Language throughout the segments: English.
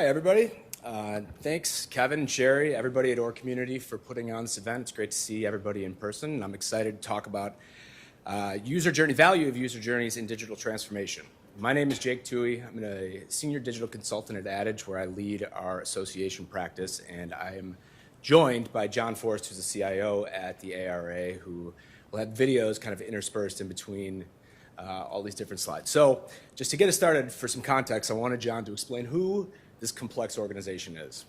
everybody. Thanks, Kevin, Sherry, everybody at Or Community for putting on this event. It's great to see everybody in person. I'm excited to talk about value of user journeys in digital transformation. My name is Jake Toohey. I'm a senior digital consultant at Adage, where I lead our association practice, and I am joined by John Forst, who's the CIO at the ARA, who will have videos kind of interspersed in between all these different slides. So just to get us started, for some context, I wanted John to explain who this complex organization is.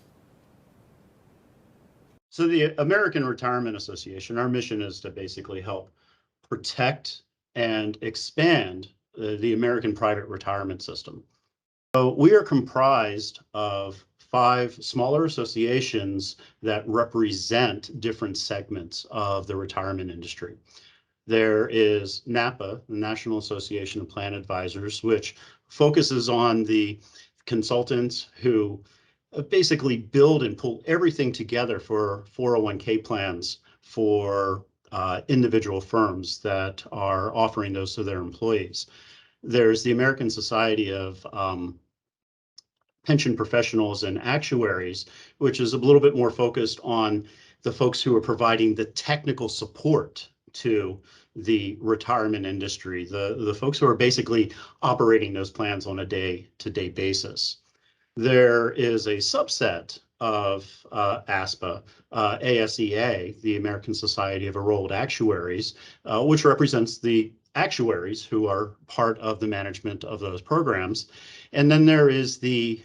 So the American Retirement Association, our mission is to basically help protect and expand the American private retirement system. So we are comprised of 5 smaller associations that represent different segments of the retirement industry. There is NAPA, the National Association of Plan Advisors, which focuses on the consultants who basically build and pull everything together for 401k plans for individual firms that are offering those to their employees. There's the American Society of Pension Professionals and Actuaries, which is a little bit more focused on the folks who are providing the technical support to the retirement industry, the folks who are basically operating those plans on a day-to-day basis. There is a subset of ASPA, ASEA, the American Society of Enrolled Actuaries, which represents the actuaries who are part of the management of those programs. And then there is the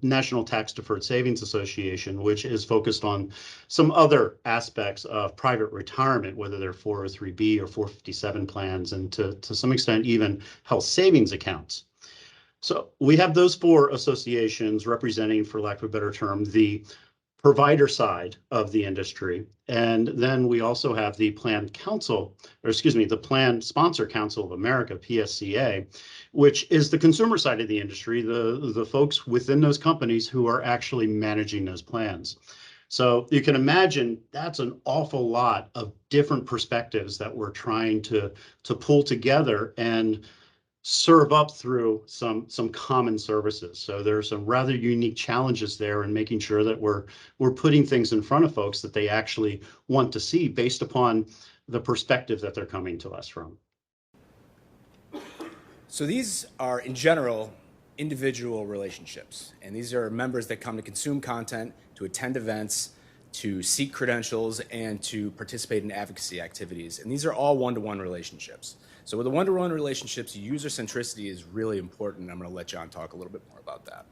National Tax Deferred Savings Association, which is focused on some other aspects of private retirement, whether they're 403B or 457 plans, and to some extent even health savings accounts. So we have those 4 associations representing, for lack of a better term, the provider side of the industry. And then we also have the Plan Sponsor Council of America, PSCA, which is the consumer side of the industry, the folks within those companies who are actually managing those plans. So you can imagine that's an awful lot of different perspectives that we're trying to pull together and serve up through some common services. So there's some rather unique challenges there in making sure that we're putting things in front of folks that they actually want to see based upon the perspective that they're coming to us from. So these are, in general, individual relationships, and these are members that come to consume content, to attend events, to seek credentials, and to participate in advocacy activities. And these are all one-to-one relationships. So with the one-to-one relationships, user centricity is really important. I'm going to let John talk a little bit more about that.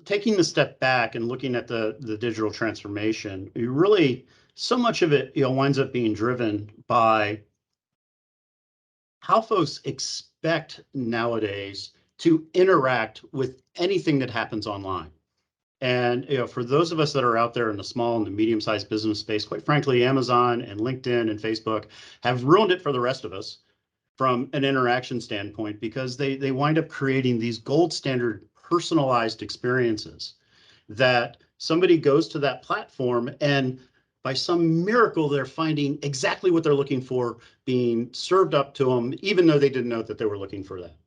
Taking the step back and looking at the digital transformation, so much of it winds up being driven by how folks expect nowadays to interact with anything that happens online. And for those of us that are out there in the small and the medium-sized business space, quite frankly, Amazon and LinkedIn and Facebook have ruined it for the rest of us from an interaction standpoint, because they wind up creating these gold standard personalized experiences that somebody goes to that platform and by some miracle, they're finding exactly what they're looking for being served up to them, even though they didn't know that they were looking for that.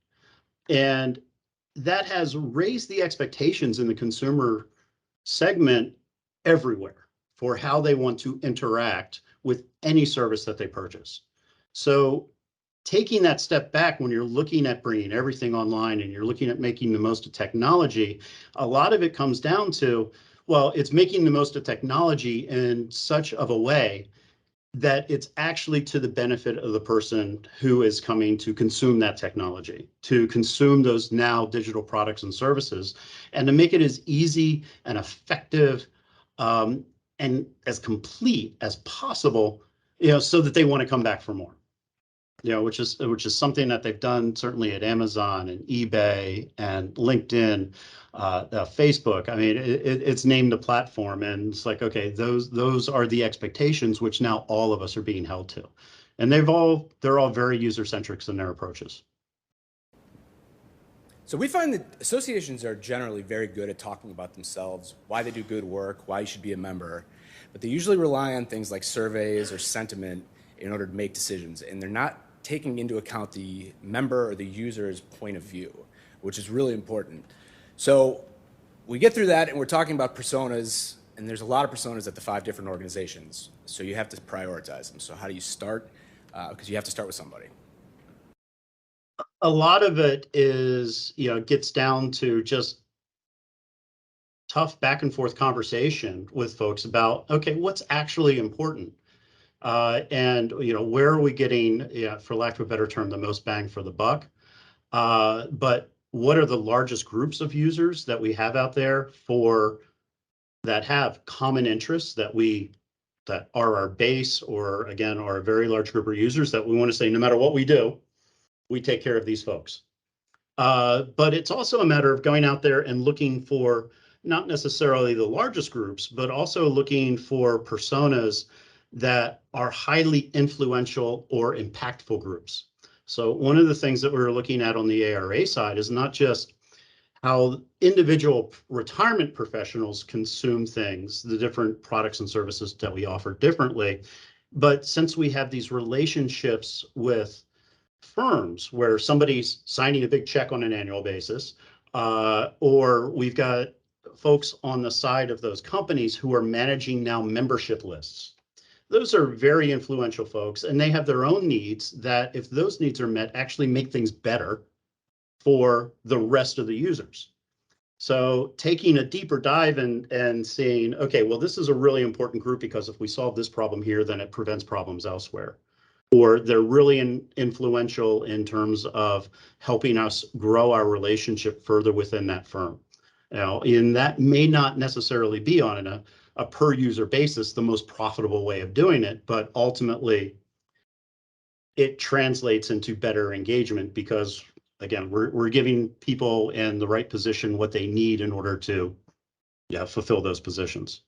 And that has raised the expectations in the consumer segment everywhere for how they want to interact with any service that they purchase. So taking that step back, when you're looking at bringing everything online and you're looking at making the most of technology, a lot of it comes down to, well, it's making the most of technology in such of a way that it's actually to the benefit of the person who is coming to consume that technology, to consume those now digital products and services, and to make it as easy and effective and as complete as possible, so that they want to come back for more. Which is something that they've done certainly at Amazon and eBay and LinkedIn, Facebook. I mean, it's named a platform, and it's like, okay, those are the expectations which now all of us are being held to, and they're all very user-centric in their approaches. So we find that associations are generally very good at talking about themselves, why they do good work, why you should be a member, but they usually rely on things like surveys or sentiment in order to make decisions, and they're not taking into account the member or the user's point of view. which is really important. So we get through that and we're talking about personas, and there's a lot of personas at the 5 different organizations. So you have to prioritize them. So how do you start? Because you have to start with somebody. A lot of it is, gets down to just tough back and forth conversation with folks about, okay, what's actually important? And where are we getting, for lack of a better term, the most bang for the buck? But what are the largest groups of users that we have out there that have common interests that are our base, or again, are a very large group of users that we want to say, no matter what we do, we take care of these folks. But it's also a matter of going out there and looking for not necessarily the largest groups, but also looking for personas that are highly influential or impactful groups. So one of the things that we're looking at on the ARA side is not just how individual retirement professionals consume things, the different products and services that we offer differently, but since we have these relationships with firms where somebody's signing a big check on an annual basis, or we've got folks on the side of those companies who are managing now membership lists. Those are very influential folks, and they have their own needs that, if those needs are met, actually make things better for the rest of the users. So taking a deeper dive and saying, okay, well, this is a really important group because if we solve this problem here, then it prevents problems elsewhere. Or they're really influential in terms of helping us grow our relationship further within that firm. And that may not necessarily be on a per user basis the most profitable way of doing it, but ultimately it translates into better engagement because, again, we're giving people in the right position what they need in order to fulfill those positions.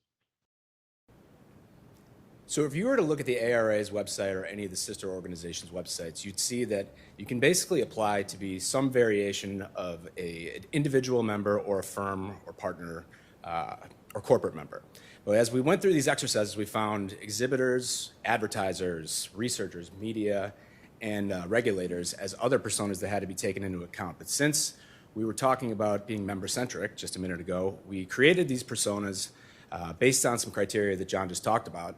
So if you were to look at the ARA's website or any of the sister organizations' websites, you'd see that you can basically apply to be some variation of an individual member or a firm or partner or corporate member. But as we went through these exercises, we found exhibitors, advertisers, researchers, media, and regulators as other personas that had to be taken into account. But since we were talking about being member-centric just a minute ago, we created these personas based on some criteria that John just talked about.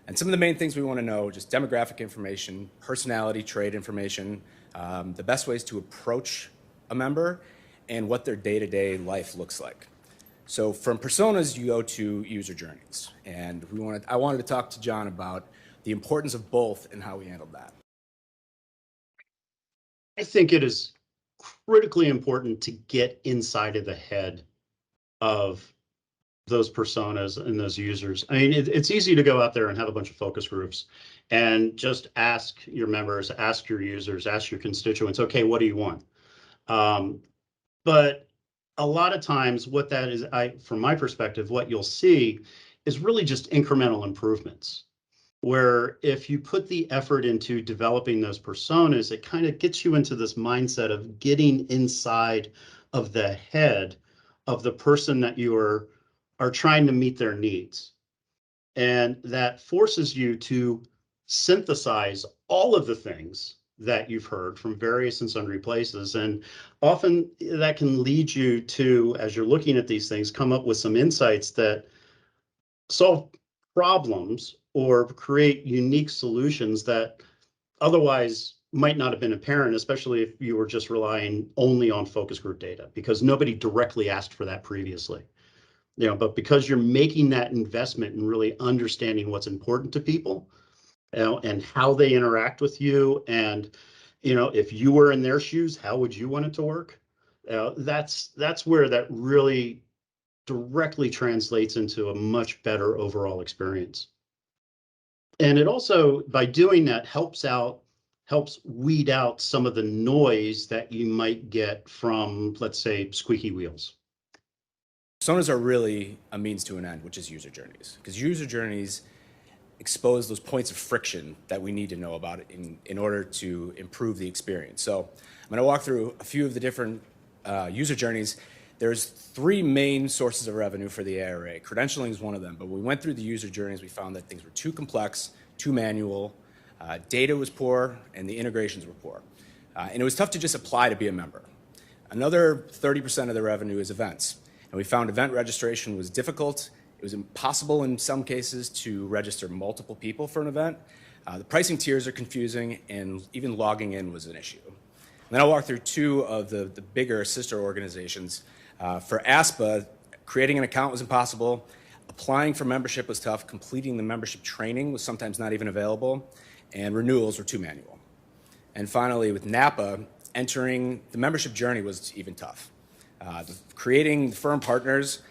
And some of the main things we want to know, just demographic information, personality, trade information, the best ways to approach a member, and what their day-to-day life looks like. So from personas, you go to user journeys. And I wanted to talk to John about the importance of both and how we handled that. I think it is critically important to get inside of the head of those personas and those users. I mean, it's easy to go out there and have a bunch of focus groups and just ask your members, ask your users, ask your constituents, okay, what do you want? But a lot of times what that is, from my perspective, what you'll see is really just incremental improvements, where if you put the effort into developing those personas, it kind of gets you into this mindset of getting inside of the head of the person that you are trying to meet their needs. And that forces you to synthesize all of the things that you've heard from various and sundry places. And often that can lead you to, as you're looking at these things, come up with some insights that solve problems or create unique solutions that otherwise might not have been apparent, especially if you were just relying only on focus group data, because nobody directly asked for that previously. But because you're making that investment in really understanding what's important to people, and how they interact with you, and if you were in their shoes, how would you want it to work? That's where that really directly translates into a much better overall experience. And it also, by doing that, helps weed out some of the noise that you might get from, let's say, squeaky wheels. Personas are really a means to an end, which is user journeys, because user journeys expose those points of friction that we need to know about in order to improve the experience. So I'm going to walk through a few of the different user journeys. There's 3 main sources of revenue for the ARA. Credentialing is one of them, but when we went through the user journeys, we found that things were too complex, too manual, data was poor, and the integrations were poor. And it was tough to just apply to be a member. Another 30% of the revenue is events. And we found event registration was difficult. It was impossible in some cases to register multiple people for an event. The pricing tiers are confusing, and even logging in was an issue. And then I'll walk through two of the bigger sister organizations. For ASPA, creating an account was impossible. Applying for membership was tough. Completing the membership training was sometimes not even available. And renewals were too manual. And finally, with NAPA, entering the membership journey was even tough. Creating firm partners,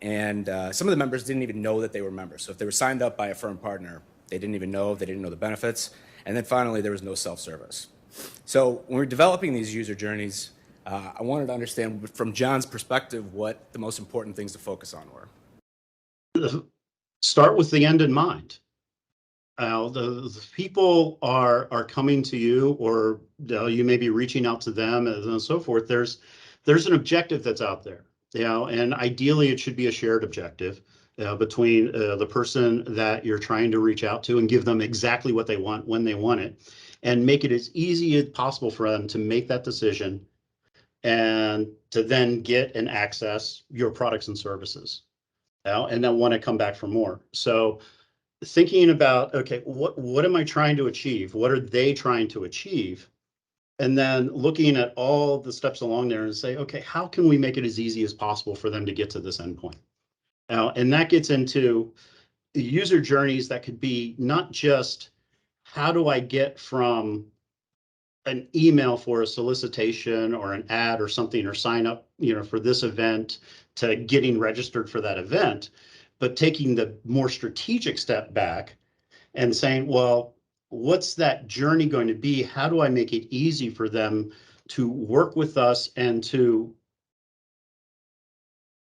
and some of the members didn't even know that they were members. So if they were signed up by a firm partner, they didn't even know, they didn't know the benefits. And then finally, there was no self-service. So when we're developing these user journeys, I wanted to understand from John's perspective what the most important things to focus on were. Start with the end in mind. The people are coming to you, or you may be reaching out to them and so forth. There's an objective that's out there, and ideally it should be a shared objective between the person that you're trying to reach out to and give them exactly what they want when they want it, and make it as easy as possible for them to make that decision and to then get and access your products and services, and then want to come back for more. So thinking about, okay, what am I trying to achieve? What are they trying to achieve? And then looking at all the steps along there and say, okay, how can we make it as easy as possible for them to get to this endpoint? And that gets into the user journeys that could be not just how do I get from an email for a solicitation or an ad or something, or sign up, for this event, to getting registered for that event, but taking the more strategic step back and saying, well, what's that journey going to be? How do I make it easy for them to work with us and to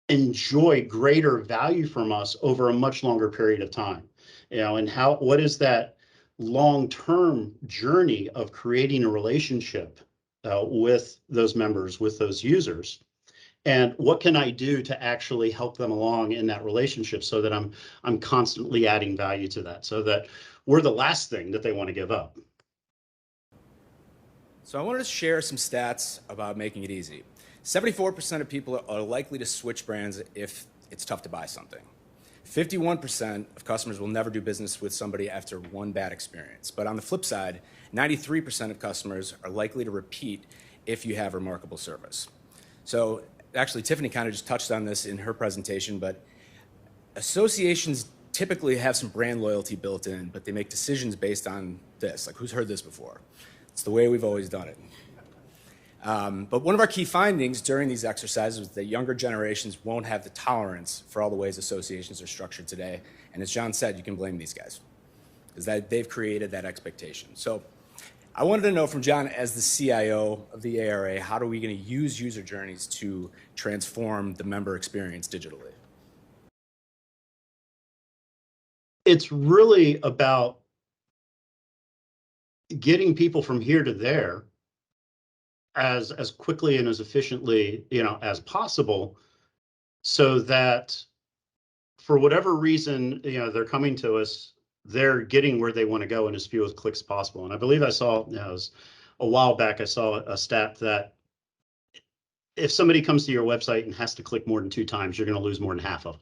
enjoy greater value from us over a much longer period of time? And what is that long-term journey of creating a relationship with those members, with those users? And what can I do to actually help them along in that relationship so that I'm constantly adding value to that, so that we're the last thing that they want to give up? So I wanted to share some stats about making it easy. 74% of people are likely to switch brands if it's tough to buy something. 51% of customers will never do business with somebody after one bad experience. But on the flip side, 93% of customers are likely to repeat if you have remarkable service. So actually, Tiffany kind of just touched on this in her presentation, but associations typically have some brand loyalty built in, but they make decisions based on this. Like, who's heard this before? It's the way we've always done it. But one of our key findings during these exercises was that younger generations won't have the tolerance for all the ways associations are structured today. And as John said, you can blame these guys, because they've created that expectation. So I wanted to know from John, as the CIO of the ARA, how are we going to use user journeys to transform the member experience digitally? It's really about getting people from here to there as quickly and as efficiently, as possible, so that for whatever reason, they're coming to us, they're getting where they want to go in as few as clicks possible. And I believe I saw, it was a while back, I saw a stat that if somebody comes to your website and has to click more than 2 times, you're going to lose more than half of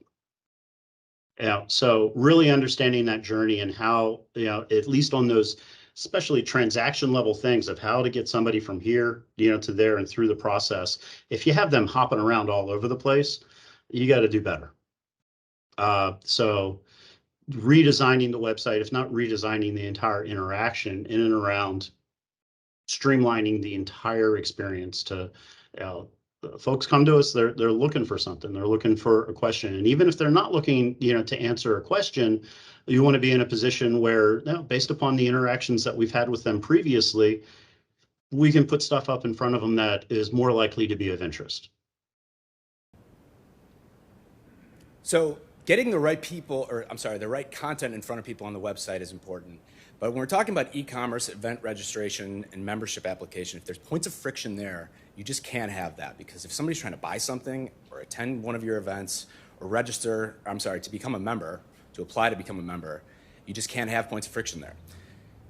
them. So really understanding that journey and how, at least on those especially transaction level things of how to get somebody from here, to there and through the process. If you have them hopping around all over the place, you got to do better. So redesigning the website, if not redesigning the entire interaction in and around streamlining the entire experience to, folks come to us, they're looking for something, they're looking for a question. And even if they're not looking, to answer a question, you want to be in a position where, based upon the interactions that we've had with them previously, we can put stuff up in front of them that is more likely to be of interest. So getting the right people, the right content in front of people on the website is important. But when we're talking about e-commerce, event registration, and membership application, if there's points of friction there, you just can't have that, because if somebody's trying to buy something or attend one of your events or to become a member, to apply to become a member, you just can't have points of friction there.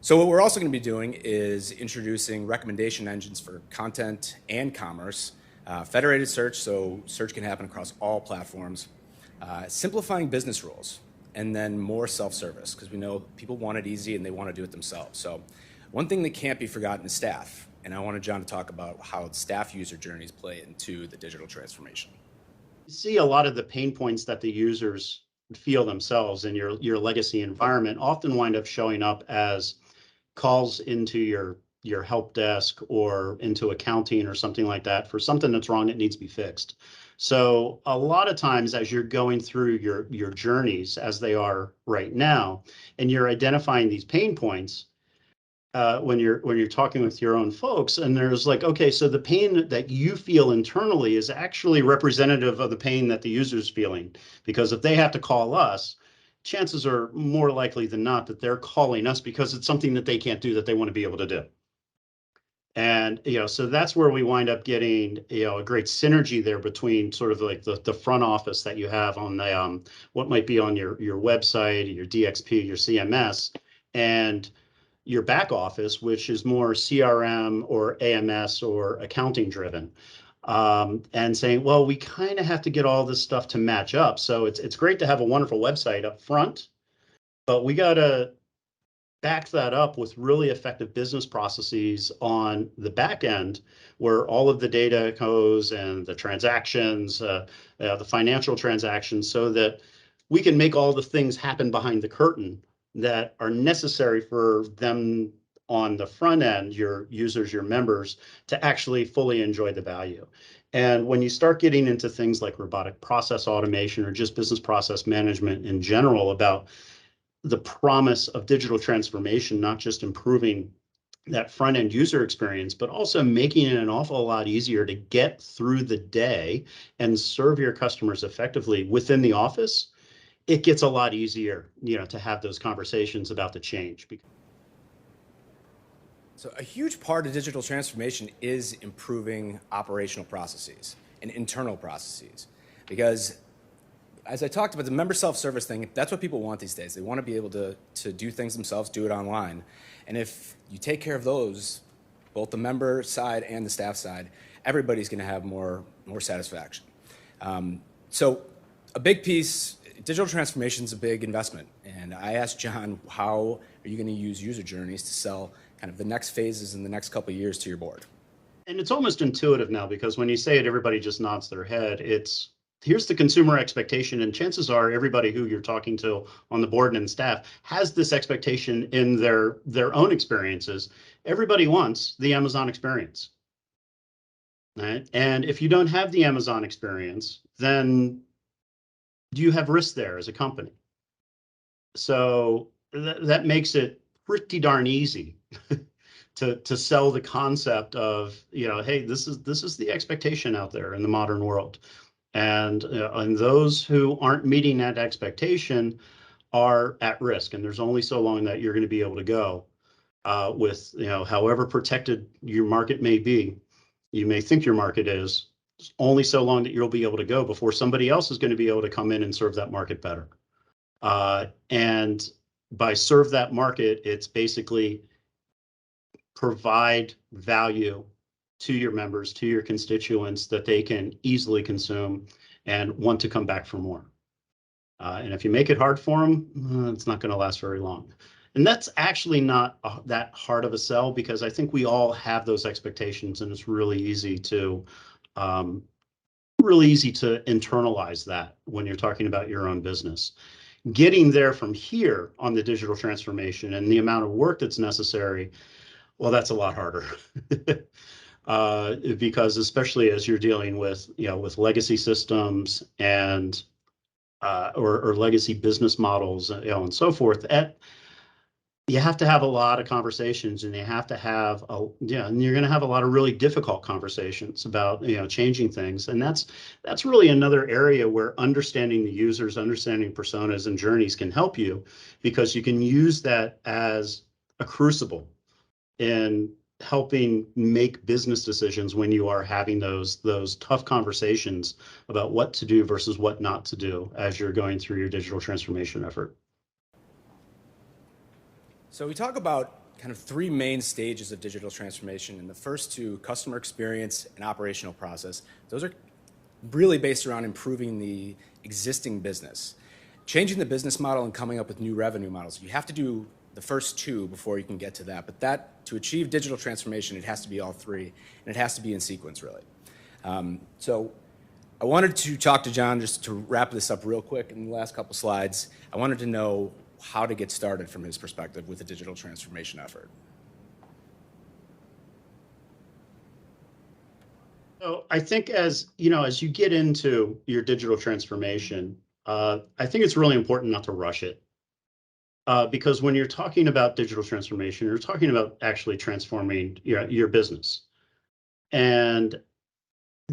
So what we're also going to be doing is introducing recommendation engines for content and commerce Federated search, so search can happen across all platforms. Simplifying business rules, and then more self-service, because we know people want it easy and they want to do it themselves. So one thing that can't be forgotten is staff. And I wanted John to talk about how staff user journeys play into the digital transformation. You see a lot of the pain points that the users feel themselves in your legacy environment often wind up showing up as calls into your help desk or into accounting or something like that for something that's wrong that needs to be fixed. So a lot of times as you're going through your journeys as they are right now, and you're identifying these pain points, when you're talking with your own folks, and there's like, okay, so the pain that you feel internally is actually representative of the pain that the user's feeling, because if they have to call us, chances are more likely than not that they're calling us because it's something that they can't do that they want to be able to do. And so that's where we wind up getting a great synergy there between sort of like the front office that you have on the what might be on your website, your DXP, your CMS, and your back office, which is more CRM or AMS or accounting driven, and saying, well, we kind of have to get all this stuff to match up. So it's great to have a wonderful website up front, but we got to back that up with really effective business processes on the back end, where all of the data goes and the transactions, the financial transactions, so that we can make all the things happen behind the curtain that are necessary for them on the front end, your users, your members, to actually fully enjoy the value. And when you start getting into things like robotic process automation or just business process management in general, about the promise of digital transformation, not just improving that front end user experience, but also making it an awful lot easier to get through the day and serve your customers effectively within the office, it gets a lot easier, to have those conversations about the change. So a huge part of digital transformation is improving operational processes and internal processes, because as I talked about the member self-service thing, that's what people want these days. They want to be able to do things themselves, do it online. And if you take care of those, both the member side and the staff side, everybody's going to have more satisfaction. So a big piece, digital transformation is a big investment. And I asked John, how are you going to use user journeys to sell kind of the next phases in the next couple of years to your board? And it's almost intuitive now, because when you say it, everybody just nods their head. Here's the consumer expectation, and chances are everybody who you're talking to on the board and staff has this expectation in their own experiences. Everybody wants the Amazon experience, right? And if you don't have the Amazon experience, then you have risk there as a company. So that makes it pretty darn easy to sell the concept of, hey, this is the expectation out there in the modern world. And those who aren't meeting that expectation are at risk. And there's only so long that you're going to be able to go with, however protected your market may be. You may think your market is, only so long that you'll be able to go before somebody else is going to be able to come in and serve that market better. And by serve that market, it's basically provide value to your members, to your constituents, that they can easily consume and want to come back for more. And if you make it hard for them, it's not going to last very long. And that's actually not that hard of a sell, because I think we all have those expectations, and it's really easy to internalize that when you're talking about your own business. Getting there from here on the digital transformation and the amount of work that's necessary, well, that's a lot harder. Because especially as you're dealing with, with legacy systems and or legacy business models, and so forth, you have to have a lot of conversations, and you have to have and you're going to have a lot of really difficult conversations about changing things. And that's really another area where understanding the users, understanding personas and journeys can help you, because you can use that as a crucible in helping make business decisions when you are having those tough conversations about what to do versus what not to do as you're going through your digital transformation effort. So we talk about kind of three main stages of digital transformation. And the first two, customer experience and operational process, those are really based around improving the existing business. Changing the business model and coming up with new revenue models. You have to do the first two before you can get to that. But that, to achieve digital transformation, it has to be all three, and it has to be in sequence, really. So I wanted to talk to John just to wrap this up real quick in the last couple slides. I wanted to know how to get started from his perspective with a digital transformation effort. So I think as you get into your digital transformation, I think it's really important not to rush it. Because when you're talking about digital transformation, you're talking about actually transforming your business. And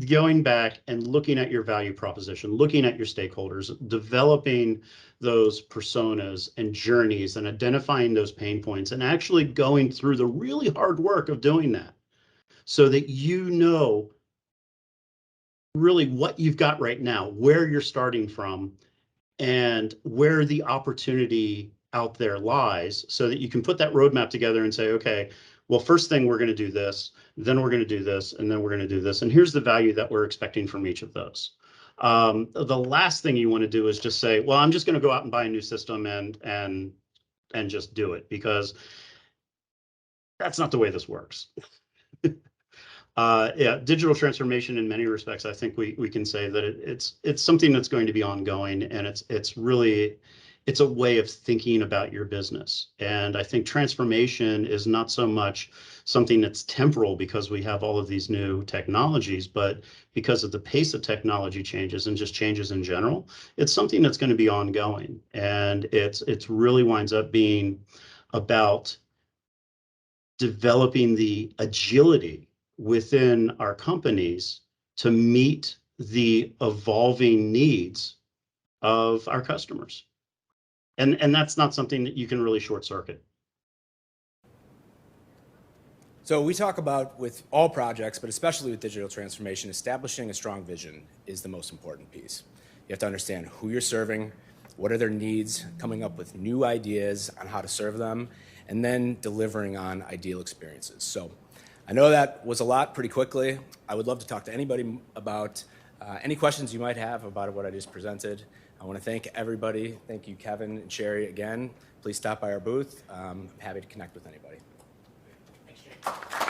going back and looking at your value proposition, looking at your stakeholders, developing those personas and journeys and identifying those pain points and actually going through the really hard work of doing that so that you know really what you've got right now, where you're starting from, and where the opportunity out there lies so that you can put that roadmap together and say, okay, well, first thing we're going to do this, then we're going to do this, and then we're going to do this. And here's the value that we're expecting from each of those. The last thing you want to do is just say, well, I'm just going to go out and buy a new system and just do it, because that's not the way this works. Yeah, digital transformation in many respects, I think we can say that it's something that's going to be ongoing, and it's a way of thinking about your business. And I think transformation is not so much something that's temporal because we have all of these new technologies, but because of the pace of technology changes and just changes in general, it's something that's going to be ongoing. And it's really winds up being about developing the agility within our companies to meet the evolving needs of our customers. And that's not something that you can really short circuit. So we talk about, with all projects, but especially with digital transformation, establishing a strong vision is the most important piece. You have to understand who you're serving, what are their needs, coming up with new ideas on how to serve them, and then delivering on ideal experiences. So I know that was a lot pretty quickly. I would love to talk to anybody about any questions you might have about what I just presented. I want to thank everybody. Thank you, Kevin and Sherry, again. Please stop by our booth. I'm happy to connect with anybody. Thanks, Sherry.